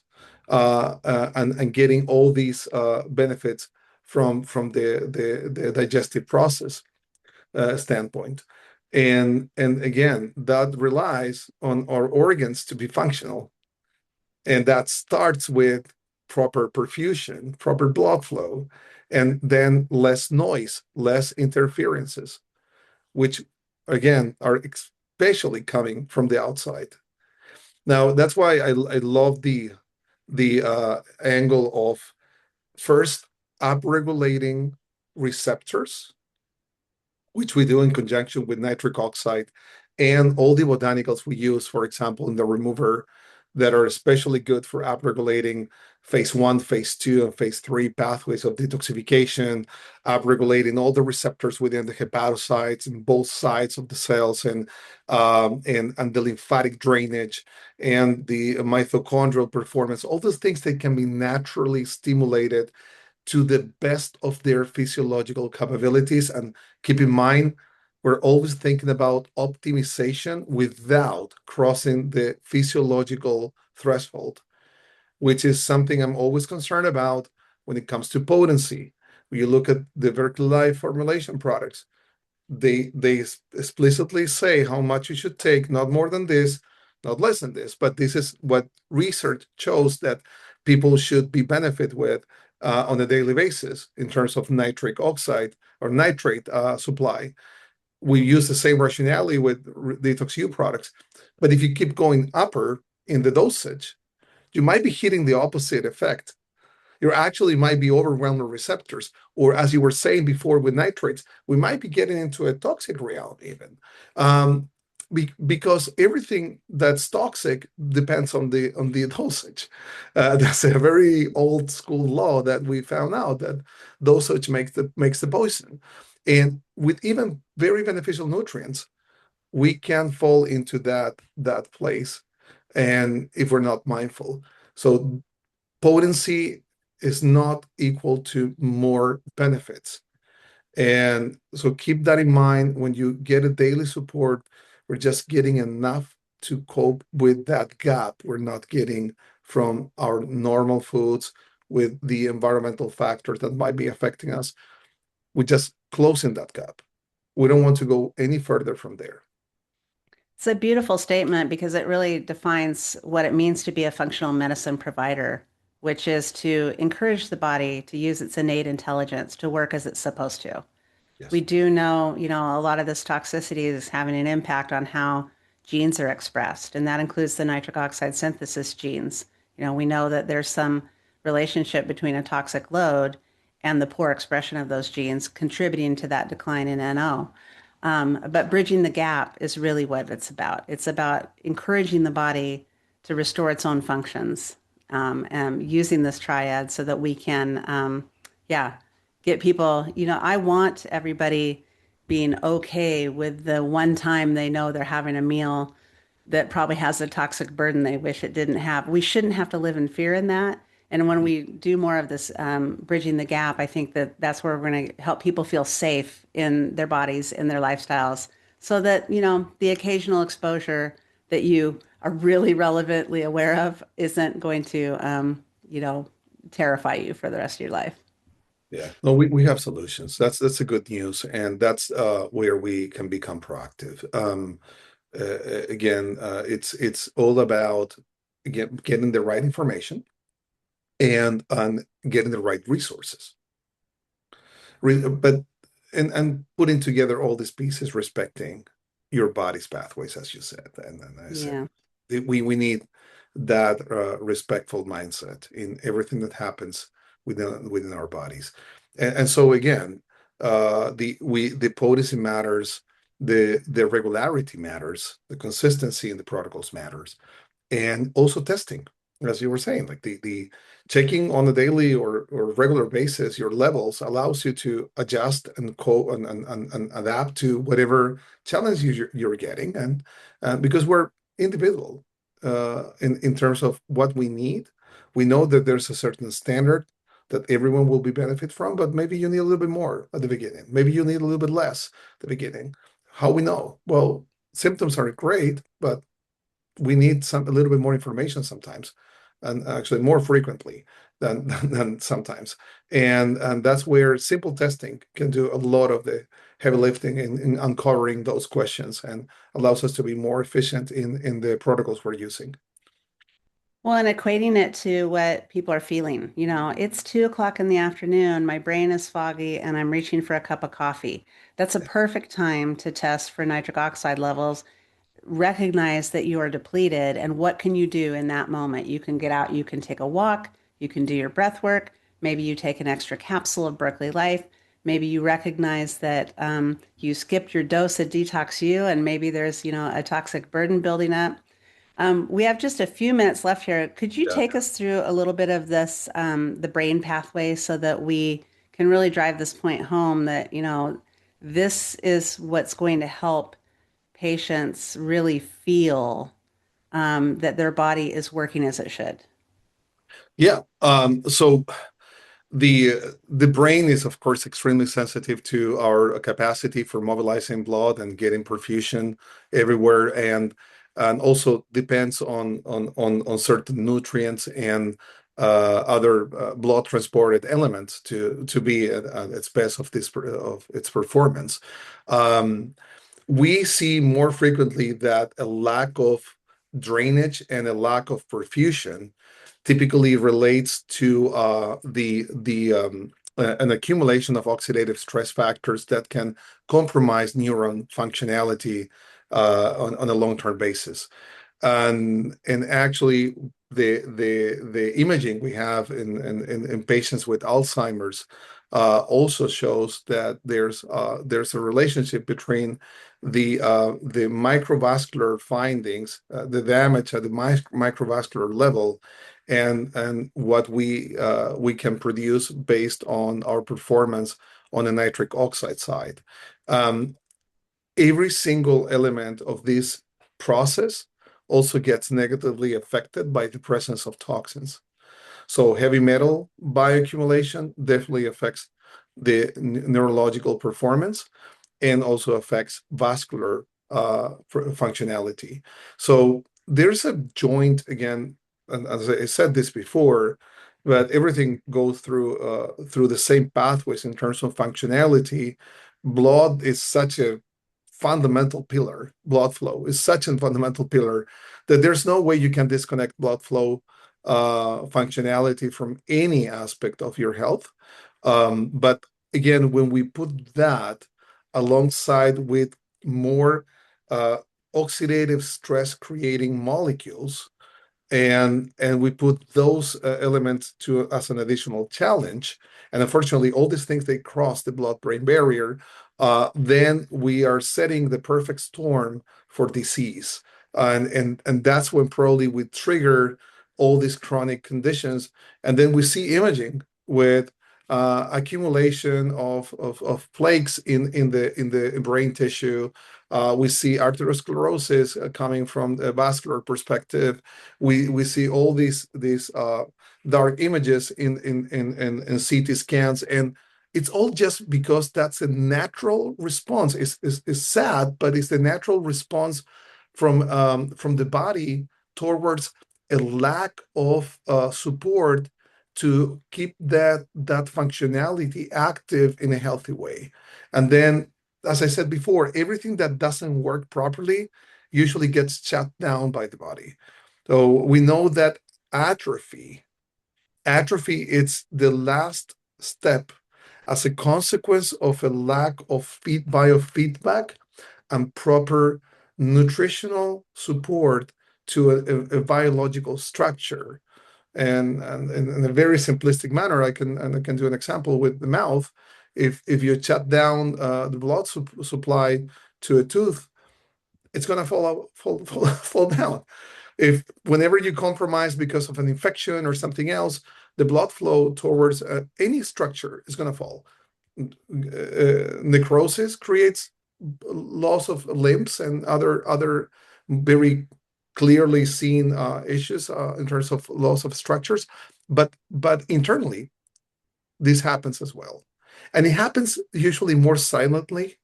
and getting all these benefits from the digestive process standpoint. And again, that relies on our organs to be functional, and that starts with proper perfusion, proper blood flow, and then less noise, less interferences, which again are especially coming from the outside. Now, that's why I love the angle of first upregulating receptors, which we do in conjunction with nitric oxide and all the botanicals we use, for example, in the remover, that are especially good for upregulating phase one, phase two, and phase three pathways of detoxification, upregulating all the receptors within the hepatocytes and both sides of the cells, and the lymphatic drainage and the mitochondrial performance, all those things that can be naturally stimulated to the best of their physiological capabilities. And keep in mind, we're always thinking about optimization without crossing the physiological threshold, which is something I'm always concerned about when it comes to potency. When you look at the Berkeley Life formulation products, they explicitly say how much you should take, not more than this, not less than this, but this is what research shows that people should be benefit with on a daily basis in terms of nitric oxide or nitrate supply. We use the same rationality with DetoxU products, but if you keep going upper in the dosage, you might be hitting the opposite effect. You actually might be overwhelmed with receptors, or as you were saying before with nitrates, we might be getting into a toxic realm even, because everything that's toxic depends on the dosage. That's a very old school law that we found out, that dosage makes the poison, and with even very beneficial nutrients, we can fall into that place, and if we're not mindful. So potency is not equal to more benefits. And so keep that in mind when you get a daily support. We're just getting enough to cope with that gap we're not getting from our normal foods with the environmental factors that might be affecting us. We're just closing that gap. We don't want to go any further from there. It's a beautiful statement because it really defines what it means to be a functional medicine provider, which is to encourage the body to use its innate intelligence to work as it's supposed to. We Yes. do know, a lot of this toxicity is having an impact on how genes are expressed, and that includes the nitric oxide synthesis genes. We know that there's some relationship between a toxic load and the poor expression of those genes contributing to that decline in NO. But bridging the gap is really what it's about. It's about encouraging the body to restore its own functions, and using this triad so that we can, yeah, get people. I want everybody being okay with the one time they know they're having a meal that probably has a toxic burden they wish it didn't have. We shouldn't have to live in fear in that. And when we do more of this bridging the gap, I think that that's where we're going to help people feel safe in their bodies, in their lifestyles, so that, the occasional exposure that you are really relevantly aware of isn't going to, terrify you for the rest of your life. Yeah. No, we have solutions. That's a good news, and that's where we can become proactive. Again, it's all about getting the right information and getting the right resources. But and putting together all these pieces, respecting your body's pathways, as you said, and I said, Yeah. we need that respectful mindset in everything that happens within our bodies. And so again, the potency matters, the regularity matters, the consistency in the protocols matters, and also testing, as you were saying, like the checking on a daily or regular basis your levels allows you to adjust and and adapt to whatever challenge you're getting, and because we're individual in terms of what we need. We know that there's a certain standard that everyone will be benefit from, but maybe you need a little bit more at the beginning. Maybe you need a little bit less at the beginning. How we know? Well, symptoms are great, but we need a little bit more information sometimes, and actually more frequently than sometimes. And that's where simple testing can do a lot of the heavy lifting in uncovering those questions, and allows us to be more efficient in the protocols we're using. Well, and equating it to what people are feeling. It's 2 o'clock in the afternoon, my brain is foggy, and I'm reaching for a cup of coffee. That's a perfect time to test for nitric oxide levels, recognize that you are depleted, and what can you do in that moment? You can get out, you can take a walk, you can do your breath work. Maybe you take an extra capsule of Berkeley Life. Maybe you recognize that you skipped your dose of DetoxU, and maybe there's, a toxic burden building up. We have just a few minutes left here. Could you Yeah. take us through a little bit of this, the brain pathway, so that we can really drive this point home that, this is what's going to help patients really feel that their body is working as it should? Yeah. So the brain is, of course, extremely sensitive to our capacity for mobilizing blood and getting perfusion everywhere, and also depends on certain nutrients and other blood transported elements to be at its best of its performance. Um, we see more frequently that a lack of drainage and a lack of perfusion typically relates to an accumulation of oxidative stress factors that can compromise neuron functionality on a long-term basis. And actually, the imaging we have in patients with Alzheimer's also shows that there's a relationship between the microvascular findings, the damage at the microvascular level, and what we can produce based on our performance on the nitric oxide side. Um, every single element of this process also gets negatively affected by the presence of toxins. So heavy metal bioaccumulation definitely affects the neurological performance, and also affects vascular functionality. So there's a joint, again, and as I said this before, but everything goes through the same pathways in terms of functionality. Blood is such a fundamental pillar. Blood flow is such a fundamental pillar that there's no way you can disconnect blood flow functionality from any aspect of your health. But again, when we put that alongside with more uh, oxidative stress creating molecules, and we put those elements to as an additional challenge, and unfortunately all these things, they cross the blood-brain barrier, then we are setting the perfect storm for disease, and that's when probably we trigger all these chronic conditions. And then we see imaging with accumulation of plaques in the brain tissue. We see arteriosclerosis coming from a vascular perspective. We see all these dark images in CT scans, and it's all just because that's a natural response. It's sad, but it's the natural response from the body towards a lack of support to keep that functionality active in a healthy way. And then, as I said before, everything that doesn't work properly usually gets shut down by the body. So we know that atrophy, it's the last step as a consequence of a lack of biofeedback and proper nutritional support to a biological structure. And in a very simplistic manner, I can do an example with the mouth. If you shut down the blood supply to a tooth, it's going to fall down. If whenever you compromise because of an infection or something else, the blood flow towards any structure is going to fall. Necrosis creates loss of limbs and other very clearly seen issues in terms of loss of structures. But internally, this happens as well, and it happens usually more silently,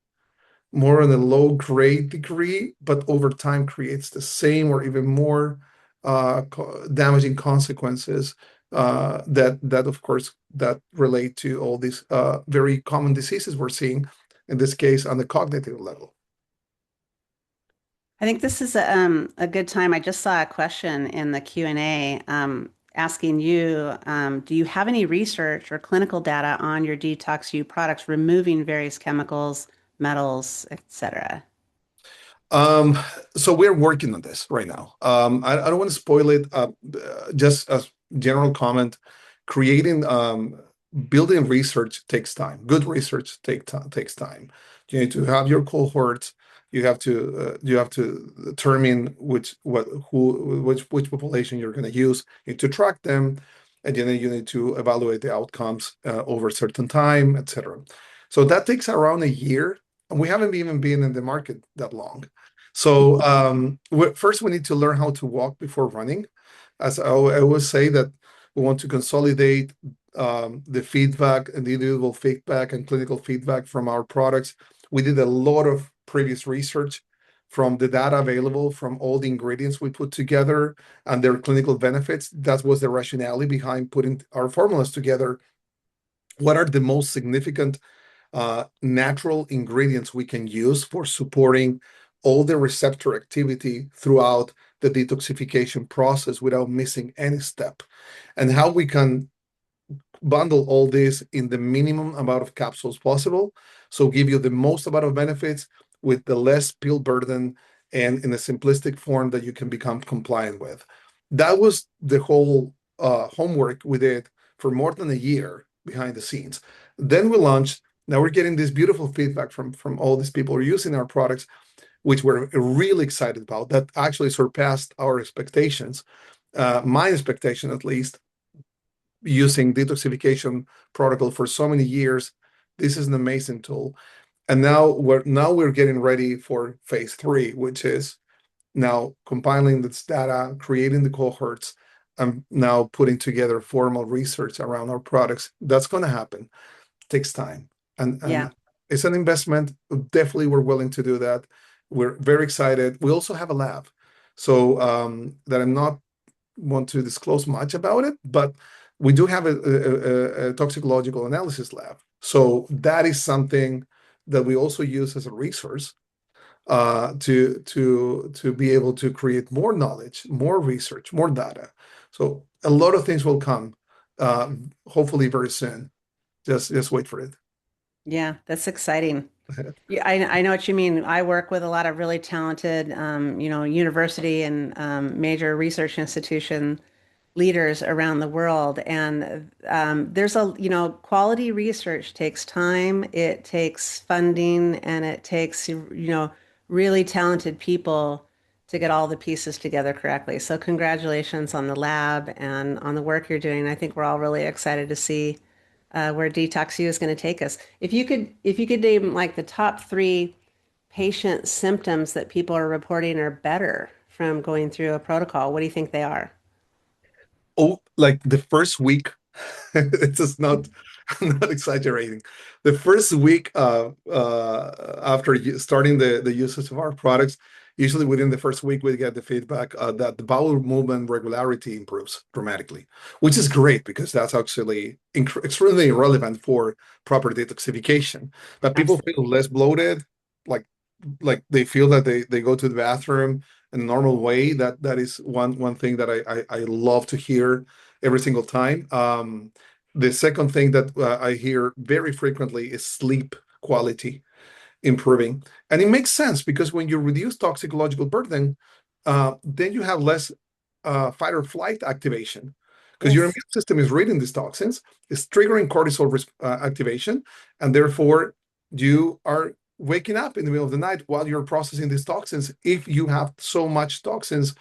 more on a low grade degree, but over time creates the same or even more damaging consequences that of course that relate to all these very common diseases we're seeing in this case on the cognitive level. I think this is a good time. I just saw a question in the Q&A asking you, do you have any research or clinical data on your DetoxU products removing various chemicals, metals, etc.? Um, so we're working on this right now. I don't want to spoil it. Just as general comment, creating building research takes time. Good research takes time. You need to have your cohorts. You have to determine which population you're going to use. You need to track them, and then you need to evaluate the outcomes over a certain time, etc. So that takes around a year, and we haven't even been in the market that long. So first, we need to learn how to walk before running. As I always say, that we want to consolidate the feedback and the individual feedback and clinical feedback from our products. We did a lot of previous research from the data available from all the ingredients we put together and their clinical benefits. That was the rationale behind putting our formulas together. What are the most significant natural ingredients we can use for supporting all the receptor activity throughout the detoxification process without missing any step, and how we can bundle all this in the minimum amount of capsules possible, so give you the most amount of benefits with the less pill burden and in a simplistic form that you can become compliant with. That was the whole homework we did for more than a year behind the scenes. Then we launched. Now we're getting this beautiful feedback from all these people who are using our products, which we're really excited about. That actually surpassed our expectations, my expectation at least, using detoxification protocol for so many years. This is an amazing tool. And now we're getting ready for phase 3, which is now compiling this data, creating the cohorts, and now putting together formal research around our products. That's going to happen. It takes time. And Yeah. it's an investment. Definitely, we're willing to do that. We're very excited. We also have a lab. So that I'm not want to disclose much about it, but we do have a toxicological analysis lab. So that is something that we also use as a resource to be able to create more knowledge, more research, more data. So a lot of things will come, hopefully very soon. Just wait for it. Yeah, that's exciting. Yeah, I know what you mean. I work with a lot of really talented, university and major research institution leaders around the world. And there's quality research takes time, it takes funding, and it takes, really talented people to get all the pieces together correctly. So congratulations on the lab and on the work you're doing. I think we're all really excited to see where DetoxU is going to take us. If you could name like the top three patient symptoms that people are reporting are better from going through a protocol, what do you think they are? Oh, like the first week, it's just not, I'm not exaggerating. The first week after starting the usage of our products, usually within the first week, we get the feedback that the bowel movement regularity improves dramatically, which is great because that's actually extremely relevant for proper detoxification. But people feel less bloated, like they feel that they go to the bathroom in a normal way. That is one thing that I love to hear every single time. The second thing that I hear very frequently is sleep quality improving, and it makes sense because when you reduce toxicological burden, then you have less fight or flight activation, because your immune Yes. system is reading these toxins, it's triggering cortisol activation, and therefore you are waking up in the middle of the night while you're processing these toxins if you have so much toxins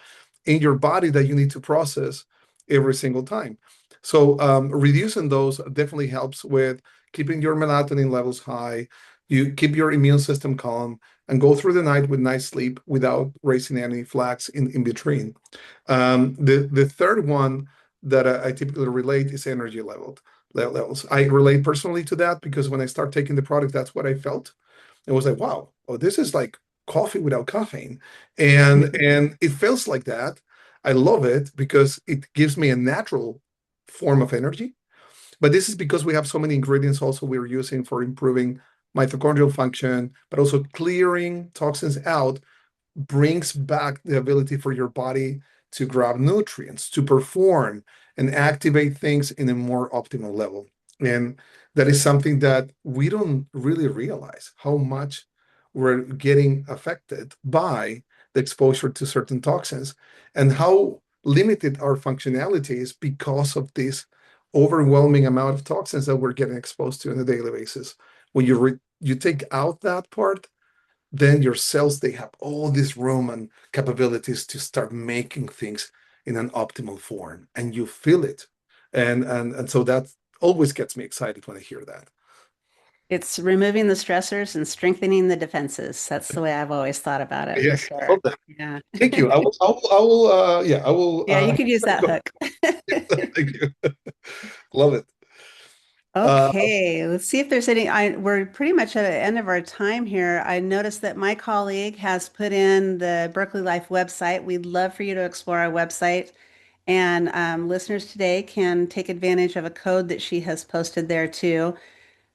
in your body that you need to process every single time. So reducing those definitely helps with keeping your melatonin levels high. You keep your immune system calm and go through the night with nice sleep without raising any flags in between. The third one that I typically relate is energy levels. I relate personally to that because when I start taking the product, that's what I felt. It was like, wow, oh, this is like coffee without caffeine. And it feels like that. I love it because it gives me a natural form of energy. But this is because we have so many ingredients also we're using for improving mitochondrial function, but also clearing toxins out brings back the ability for your body to grab nutrients, to perform and activate things in a more optimal level. And that is something that we don't really realize how much we're getting affected by the exposure to certain toxins and how limited our functionality is because of this overwhelming amount of toxins that we're getting exposed to on a daily basis. When you take out that part, then your cells, they have all this room and capabilities to start making things in an optimal form, and you feel it. And so that always gets me excited when I hear that. It's removing the stressors and strengthening the defenses. That's the way I've always thought about it, for Yeah, I sure. love that. Yeah. Thank you. Yeah, I will Yeah, you could use that go. hook. Thank you. Love it. Uh, Okay, let's see if there's we're pretty much at the end of our time here. I noticed that my colleague has put in the Berkeley Life website. We'd love for you to explore our website. And listeners today can take advantage of a code that she has posted there too.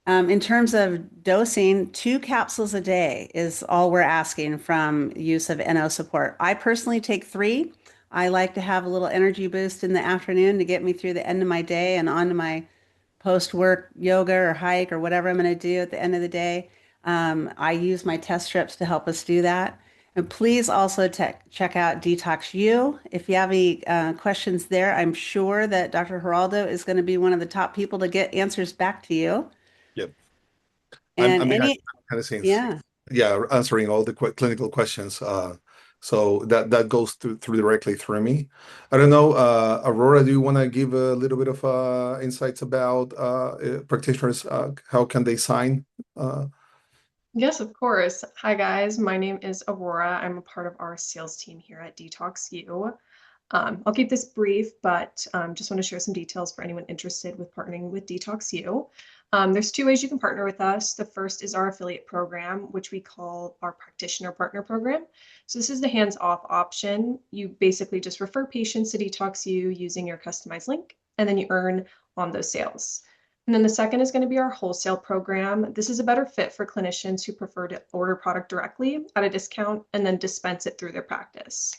In terms of dosing, 2 capsules a day is all we're asking from use of NO support. I personally take 3. I like to have a little energy boost in the afternoon to get me through the end of my day and on to my post-work yoga or hike or whatever I'm going to do at the end of the day. I use my test strips to help us do that. And please also check out DetoxU. If you have any questions there, I'm sure that Dr. Geraldo is going to be one of the top people to get answers back to you. yep. And I any, kind of seems, yeah, yeah, answering all the clinical questions. So that goes through directly through me. I don't know, Aurora, do you want to give a little bit of insights about practitioners? How can they sign? Uh, Yes, of course. Hi, guys. My name is Aurora. I'm a part of our sales team here at DetoxU. I'll keep this brief, but just want to share some details for anyone interested with partnering with DetoxU. There's 2 ways you can partner with us. The first is our affiliate program, which we call our practitioner partner program. So this is the hands-off option. You basically just refer patients to DetoxU using your customized link, and then you earn on those sales. And then the second is going to be our wholesale program. This is a better fit for clinicians who prefer to order product directly at a discount and then dispense it through their practice.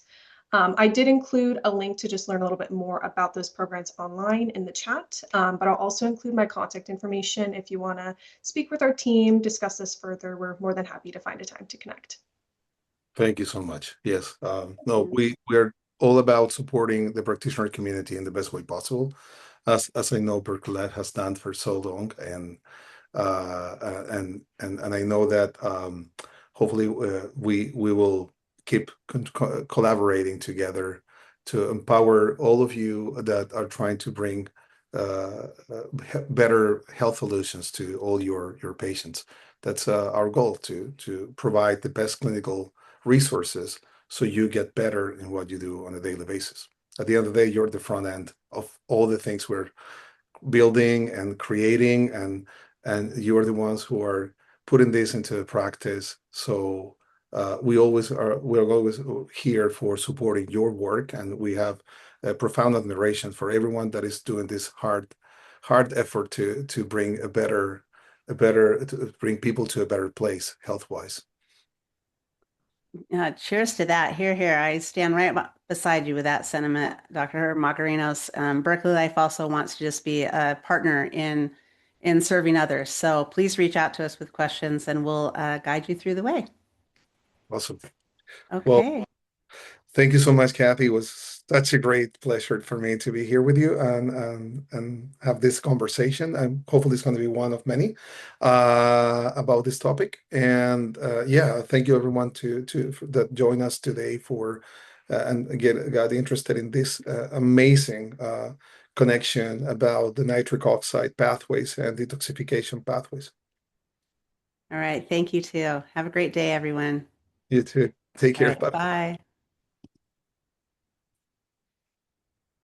I did include a link to just learn a little bit more about those programs online in the chat, but I'll also include my contact information if you want to speak with our team, discuss this further. We're more than happy to find a time to connect. Thank you so much. Yes. No, we're all about supporting the practitioner community in the best way possible, as I know Berkeley Life has done for so long, and I know that hopefully we will keep collaborating together to empower all of you that are trying to bring better health solutions to all your patients. That's our goal to provide the best clinical resources so you get better in what you do on a daily basis. At the end of the day, you're the front end of all the things we're building and creating, and you are the ones who are putting this into practice. So we're always here for supporting your work, and we have a profound admiration for everyone that is doing this hard effort to bring to bring people to a better place health wise. cheers to that. Here, here. I stand right beside you with that sentiment, Dr. Magariños. Berkeley Life also wants to just be a partner in serving others. So please reach out to us with questions and we'll guide you through the way. Awesome. Well, Okay. thank you so much, Cathy. It was Such a great pleasure for me to be here with you and have this conversation. And hopefully, it's going to be one of many about this topic. And yeah, thank you everyone that joined us today for and again got interested in this amazing connection about the nitric oxide pathways and detoxification pathways. All right. Thank you too. Have a great day, everyone. You too. Take All care. right. Bye. Bye.